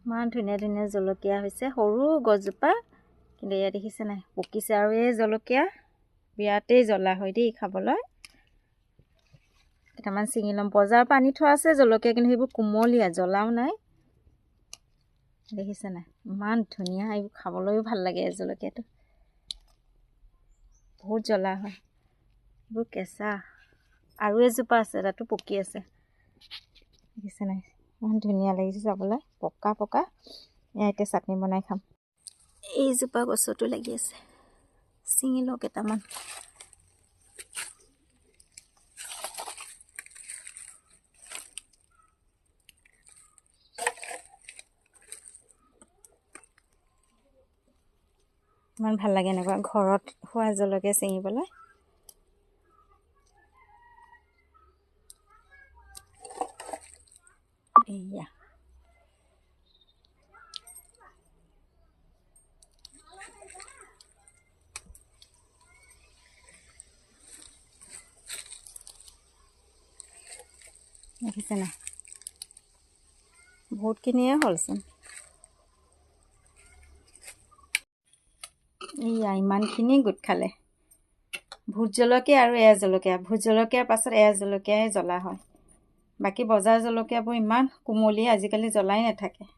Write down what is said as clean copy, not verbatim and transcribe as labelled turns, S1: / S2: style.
S1: ইমান ধুনীয়া ধুনীয়া জলকীয়া হৈছে, সৰু গছজোপা, কিন্তু এয়া দেখিছে নাই পকিছে। আৰু এই জলকীয়া বিৰাটেই জ্বলা হয় দেই খাবলৈ। কেইটামান ছিঙি ল'ম। বজাৰৰ পৰা আনি থোৱা আছে জলকীয়া, কিন্তু সেইবোৰ কোমলীয়া, জ্বলাও নাই। দেখিছে নাই ইমান ধুনীয়া, এইবোৰ খাবলৈও ভাল লাগে। এই জলকীয়াটো বহুত জ্বলা হয়, এইবোৰ কেঁচা। আৰু এজোপা আছে, তাতো পকি আছে। দেখিছে নাই ইমান ধুনীয়া লাগিছে চাবলৈ, পকা পকা। এয়া এতিয়া চাটনি বনাই খাম। এইজোপা গছতো লাগি আছে, ছিঙি লওঁ কেইটামান। ইমান ভাল লাগে এনেকুৱা ঘৰত হোৱা জলকীয়া ছিঙিবলৈ। এয়া দেখিছে নাই বহুতখিনিয়ে হ'লচোন। এয়া ইমানখিনি গোট খালে। ভোট জলকীয়া আৰু এয়া জলকীয়া, ভোট জলকীয়াৰ পাছত এয়া জলকীয়াই জ্বলা হয়। বাকী বজাৰ জলকীয়াবোৰ ইমান কোমলীয়া, আজিকালি জ্বলাই নাথাকে।